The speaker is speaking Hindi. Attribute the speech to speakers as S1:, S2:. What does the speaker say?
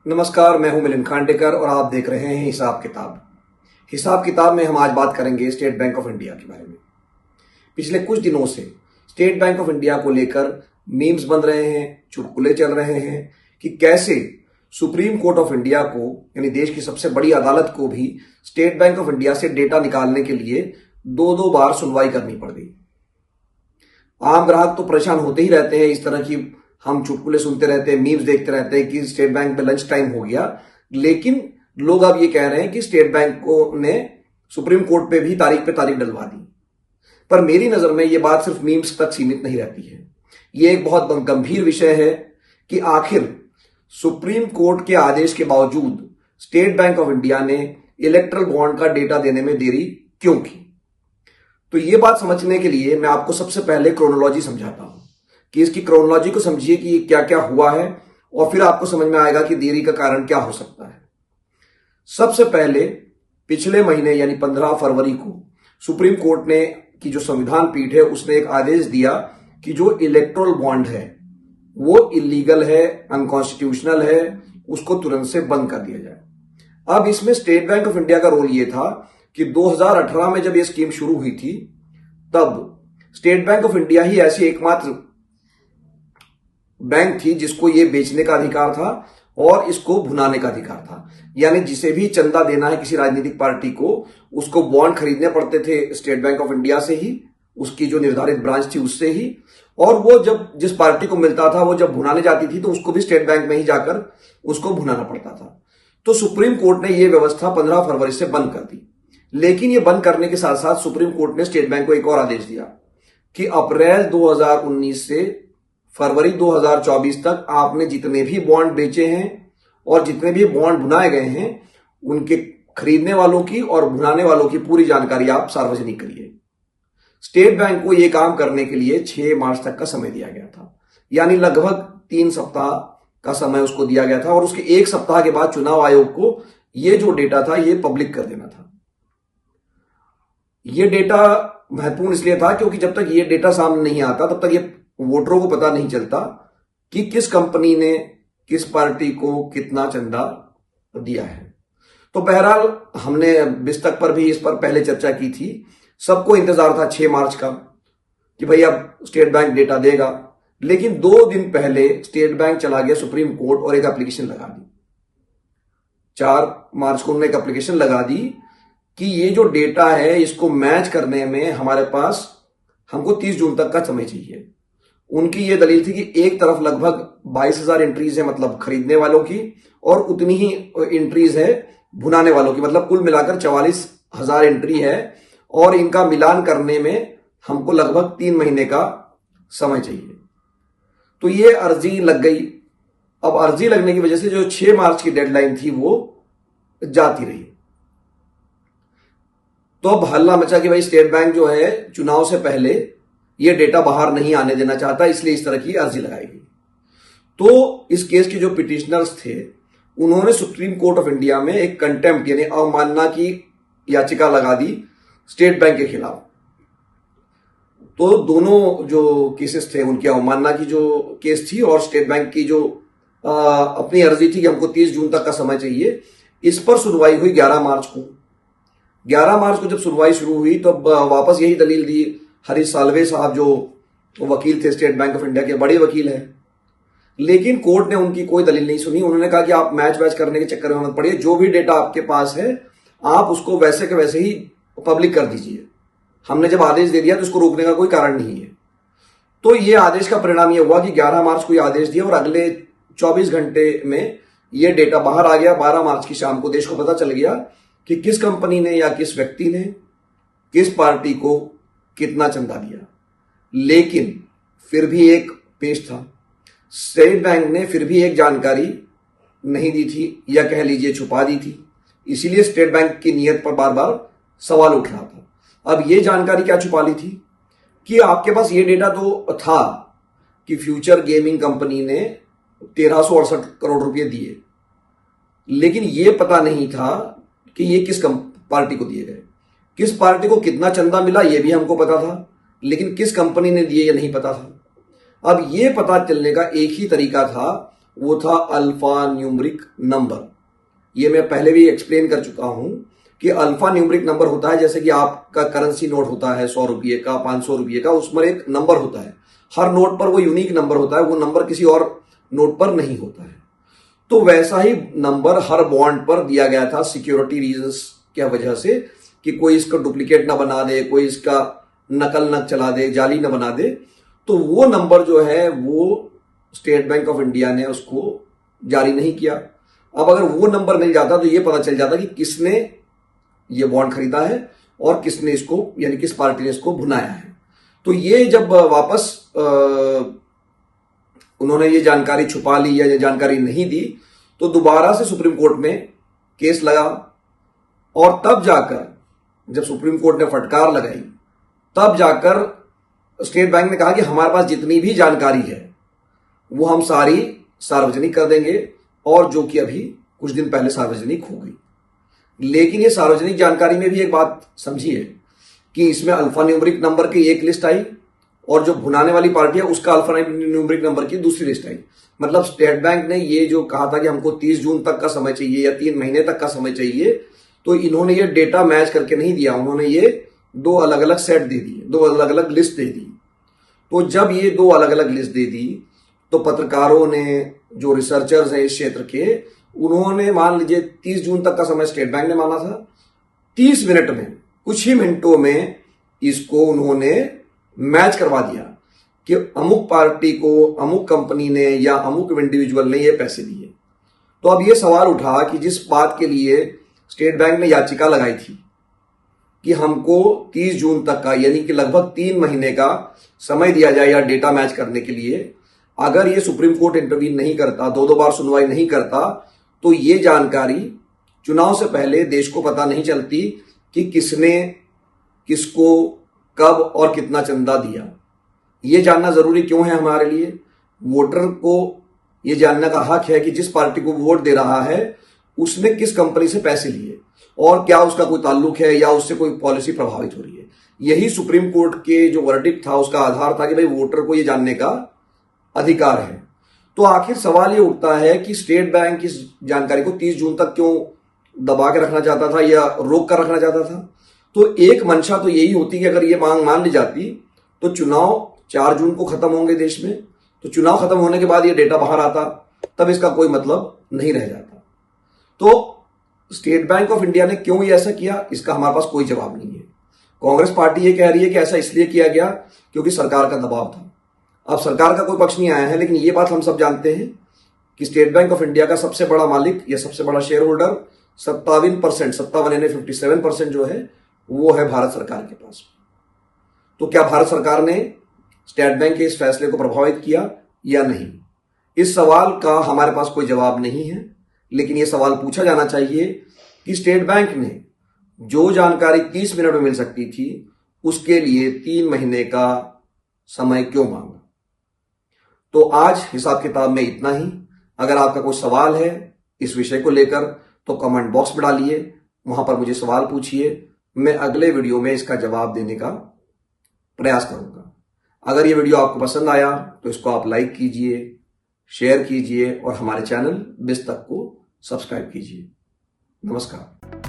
S1: नमस्कार, मैं हूं मिलिंद खांडेकर और आप देख रहे हैं हिसाब किताब। हिसाब किताब में हम आज बात करेंगे स्टेट बैंक ऑफ इंडिया के बारे में। पिछले कुछ दिनों से स्टेट बैंक ऑफ इंडिया को लेकर मीम्स बन रहे हैं, चुटकुले चल रहे हैं कि कैसे सुप्रीम कोर्ट ऑफ इंडिया को, यानी देश की सबसे बड़ी अदालत को भी स्टेट बैंक ऑफ इंडिया से डेटा निकालने के लिए दो दो बार सुनवाई करनी पड़ गई। आम ग्राहक तो परेशान होते ही रहते हैं, इस तरह की हम चुटकुले सुनते रहते हैं, मीम्स देखते रहते हैं कि स्टेट बैंक में लंच टाइम हो गया। लेकिन लोग अब ये कह रहे हैं कि स्टेट बैंक को ने सुप्रीम कोर्ट पे भी तारीख पे तारीख डलवा दी। पर मेरी नजर में ये बात सिर्फ मीम्स तक सीमित नहीं रहती है। ये एक बहुत गंभीर विषय है कि आखिर सुप्रीम कोर्ट के आदेश के बावजूद स्टेट बैंक ऑफ इंडिया ने इलेक्ट्रल बॉन्ड का डेटा देने में देरी क्यों की। तो ये बात समझने के लिए मैं आपको सबसे पहले क्रोनोलॉजी समझाता हूं कि इसकी क्रोनोलॉजी को समझिए कि क्या क्या हुआ है और फिर आपको समझ में आएगा कि देरी का कारण क्या हो सकता है। सबसे पहले पिछले महीने यानी 15 फरवरी को सुप्रीम कोर्ट ने की जो संविधान पीठ है उसने एक आदेश दिया कि जो इलेक्टोरल बॉन्ड है वो इलीगल है, अनकॉन्स्टिट्यूशनल है, उसको तुरंत से बंद कर दिया जाए। अब इसमें स्टेट बैंक ऑफ इंडिया का रोल ये था कि 2018 में जब ये स्कीम शुरू हुई थी तब स्टेट बैंक ऑफ इंडिया ही ऐसी एकमात्र बैंक थी जिसको ये बेचने का अधिकार था और इसको भुनाने का अधिकार था। यानी जिसे भी चंदा देना है किसी राजनीतिक पार्टी को, उसको बॉन्ड खरीदने पड़ते थे स्टेट बैंक ऑफ इंडिया से ही, उसकी जो निर्धारित ब्रांच थी उससे ही, और वो जब जिस पार्टी को मिलता था वो जब भुनाने जाती थी तो उसको भी स्टेट बैंक में ही जाकर उसको भुनाना पड़ता था। तो सुप्रीम कोर्ट ने यह व्यवस्था 15 फरवरी से बंद कर दी। लेकिन ये बंद करने के साथ साथ सुप्रीम कोर्ट ने स्टेट बैंक को एक और आदेश दिया कि अप्रैल 2019 से फरवरी 2024 तक आपने जितने भी बॉन्ड बेचे हैं और जितने भी बॉन्ड भुनाए गए हैं उनके खरीदने वालों की और भुनाने वालों की पूरी जानकारी आप सार्वजनिक करिए। स्टेट बैंक को यह काम करने के लिए 6 मार्च तक का समय दिया गया था, यानी लगभग 3 सप्ताह का समय उसको दिया गया था और उसके 1 सप्ताह के बाद चुनाव आयोग को यह जो डेटा था यह पब्लिक कर देना था। यह डेटा महत्वपूर्ण इसलिए था क्योंकि जब तक यह डेटा सामने नहीं आता तब तक यह वोटरों को पता नहीं चलता कि किस कंपनी ने किस पार्टी को कितना चंदा दिया है। तो बहरहाल हमने बिस्तक पर भी इस पर पहले चर्चा की थी। सबको इंतजार था 6 मार्च का कि भाई अब स्टेट बैंक डेटा देगा। लेकिन 2 दिन पहले स्टेट बैंक चला गया सुप्रीम कोर्ट और एक एप्लीकेशन लगा दी। 4 मार्च को उन्होंने एक एप्लीकेशन लगा दी कि ये जो डेटा है इसको मैच करने में हमको 30 जून तक का समय चाहिए। उनकी ये दलील थी कि एक तरफ लगभग 22,000 एंट्रीज है मतलब खरीदने वालों की, और उतनी ही एंट्रीज है भुनाने वालों की, मतलब कुल मिलाकर 44,000 एंट्री है और इनका मिलान करने में हमको लगभग 3 महीने का समय चाहिए। तो ये अर्जी लग गई। अब अर्जी लगने की वजह से जो 6 मार्च की डेडलाइन थी वो जाती रही। तो अब हल्ला मचा कि भाई स्टेट बैंक जो है चुनाव से पहले ये डेटा बाहर नहीं आने देना चाहता, इसलिए इस तरह की अर्जी लगाई गई। तो इस केस के जो पिटिशनर्स थे उन्होंने सुप्रीम कोर्ट ऑफ इंडिया में एक कंटेम्प्ट यानी अवमानना की याचिका लगा दी स्टेट बैंक के खिलाफ। तो दोनों जो केसेस थे उनकी अवमानना की जो केस थी और स्टेट बैंक की जो अपनी अर्जी थी कि हमको 30 जून तक का समय चाहिए, इस पर सुनवाई हुई 11 मार्च को। 11 मार्च को जब सुनवाई शुरू हुई तो वापस यही दलील दी हरीश साल्वे साहब जो वकील थे स्टेट बैंक ऑफ इंडिया के, बड़े वकील हैं। लेकिन कोर्ट ने उनकी कोई दलील नहीं सुनी। उन्होंने कहा कि आप मैच वैच करने के चक्कर में मत पड़िए, जो भी डेटा आपके पास है आप उसको वैसे के वैसे ही पब्लिक कर दीजिए। हमने जब आदेश दे दिया तो उसको रोकने का कोई कारण नहीं है। तो ये आदेश का परिणाम ये हुआ कि 11 मार्च को ये आदेश दिया और अगले 24 घंटे में ये डेटा बाहर आ गया। 12 मार्च की शाम को देश को पता चल गया कि किस कंपनी ने या किस व्यक्ति ने किस पार्टी को कितना चंदा दिया। लेकिन फिर भी एक पेश था, स्टेट बैंक ने फिर भी एक जानकारी नहीं दी थी या कह लीजिए छुपा दी थी। इसीलिए स्टेट बैंक की नीयत पर बार बार सवाल उठ रहा था। अब ये जानकारी क्या छुपा ली थी कि आपके पास ये डेटा तो था कि फ्यूचर गेमिंग कंपनी ने 1368 करोड़ रुपए दिए, लेकिन ये पता नहीं था कि ये किस पार्टी को दिए गए। किस पार्टी को कितना चंदा मिला ये भी हमको पता था, लेकिन किस कंपनी ने दिए ये नहीं पता था। अब ये पता चलने का एक ही तरीका था वो था अल्फा न्यूमरिक नंबर। ये मैं पहले भी एक्सप्लेन कर चुका हूं कि अल्फा न्यूमरिक नंबर होता है, जैसे कि आपका करेंसी नोट होता है 100 रुपये का, 500 रुपये का, उसमें एक नंबर होता है। हर नोट पर वो यूनिक नंबर होता है, वो नंबर किसी और नोट पर नहीं होता है। तो वैसा ही नंबर हर बॉन्ड पर दिया गया था सिक्योरिटी रीजंस की वजह से, कि कोई इसका डुप्लीकेट ना बना दे, कोई इसका नकल न चला दे, जाली न बना दे। तो वो नंबर जो है वो स्टेट बैंक ऑफ इंडिया ने उसको जारी नहीं किया। अब अगर वो नंबर मिल जाता तो ये पता चल जाता कि किसने ये बॉन्ड खरीदा है और किसने इसको, यानी किस पार्टी ने इसको भुनाया है। तो ये जब वापस उन्होंने ये जानकारी छुपा ली या ये जानकारी नहीं दी, तो दोबारा से सुप्रीम कोर्ट में केस लगा। और तब जाकर जब सुप्रीम कोर्ट ने फटकार लगाई, तब जाकर स्टेट बैंक ने कहा कि हमारे पास जितनी भी जानकारी है वो हम सारी सार्वजनिक कर देंगे, और जो कि अभी कुछ दिन पहले सार्वजनिक हो गई। लेकिन ये सार्वजनिक जानकारी में भी एक बात समझिए कि इसमें अल्फा न्यूमरिक नंबर की एक लिस्ट आई और जो भुनाने वाली पार्टी है उसका अल्फा न्यूमरिक नंबर की दूसरी लिस्ट आई। मतलब स्टेट बैंक ने ये जो कहा था कि हमको 30 जून तक का समय चाहिए या 3 महीने तक का समय चाहिए, तो इन्होंने ये डेटा मैच करके नहीं दिया, उन्होंने ये 2 अलग अलग सेट दे दिए, 2 अलग अलग लिस्ट दे दी। तो जब ये 2 अलग अलग लिस्ट दे दी तो पत्रकारों ने, जो रिसर्चर्स हैं इस क्षेत्र के, उन्होंने मान लीजिए 30 जून तक का समय स्टेट बैंक ने माना था, 30 मिनट में, कुछ ही मिनटों में इसको उन्होंने मैच करवा दिया कि अमुक पार्टी को, अमुक कंपनी ने या अमुक इंडिविजुअल ने ये पैसे दिए। तो अब ये सवाल उठा कि जिस बात के लिए स्टेट बैंक ने याचिका लगाई थी कि हमको 30 जून तक का, यानी कि लगभग 3 महीने का समय दिया जाए या डेटा मैच करने के लिए, अगर ये सुप्रीम कोर्ट इंटरवीन नहीं करता, 2 बार सुनवाई नहीं करता, तो ये जानकारी चुनाव से पहले देश को पता नहीं चलती कि किसने किसको कब और कितना चंदा दिया। ये जानना जरूरी क्यों है हमारे लिए? वोटर को ये जानने का हक है कि जिस पार्टी को वोट दे रहा है उसने किस कंपनी से पैसे लिए और क्या उसका कोई ताल्लुक है या उससे कोई पॉलिसी प्रभावित हो रही है। यही सुप्रीम कोर्ट के जो वर्डिक्ट था उसका आधार था कि भाई वोटर को ये जानने का अधिकार है। तो आखिर सवाल ये उठता है कि स्टेट बैंक इस जानकारी को 30 जून तक क्यों दबा के रखना चाहता था या रोक कर रखना चाहता था? तो एक मंशा तो यही होती कि अगर ये मांग मान ली जाती तो चुनाव 4 जून को खत्म होंगे देश में, तो चुनाव खत्म होने के बाद ये डेटा बाहर आता, तब इसका कोई मतलब नहीं रह जाता। तो स्टेट बैंक ऑफ इंडिया ने क्यों ये ऐसा किया, इसका हमारे पास कोई जवाब नहीं है। कांग्रेस पार्टी ये कह रही है कि ऐसा इसलिए किया गया क्योंकि सरकार का दबाव था। अब सरकार का कोई पक्ष नहीं आया है, लेकिन ये बात हम सब जानते हैं कि स्टेट बैंक ऑफ इंडिया का सबसे बड़ा मालिक या सबसे बड़ा शेयर होल्डर 57%, 57 यानी 57% जो है वो है भारत सरकार के पास। तो क्या भारत सरकार ने स्टेट बैंक के इस फैसले को प्रभावित किया या नहीं? इस सवाल का हमारे पास कोई जवाब नहीं है, लेकिन यह सवाल पूछा जाना चाहिए कि स्टेट बैंक ने जो जानकारी 30 मिनट में मिल सकती थी उसके लिए 3 महीने का समय क्यों मांगा। तो आज हिसाब किताब में इतना ही। अगर आपका कोई सवाल है इस विषय को लेकर तो कमेंट बॉक्स में डालिए, वहां पर मुझे सवाल पूछिए, मैं अगले वीडियो में इसका जवाब देने का प्रयास करूंगा। अगर ये वीडियो आपको पसंद आया तो इसको आप लाइक कीजिए, शेयर कीजिए और हमारे चैनल बिज तक को सब्सक्राइब कीजिए। नमस्कार।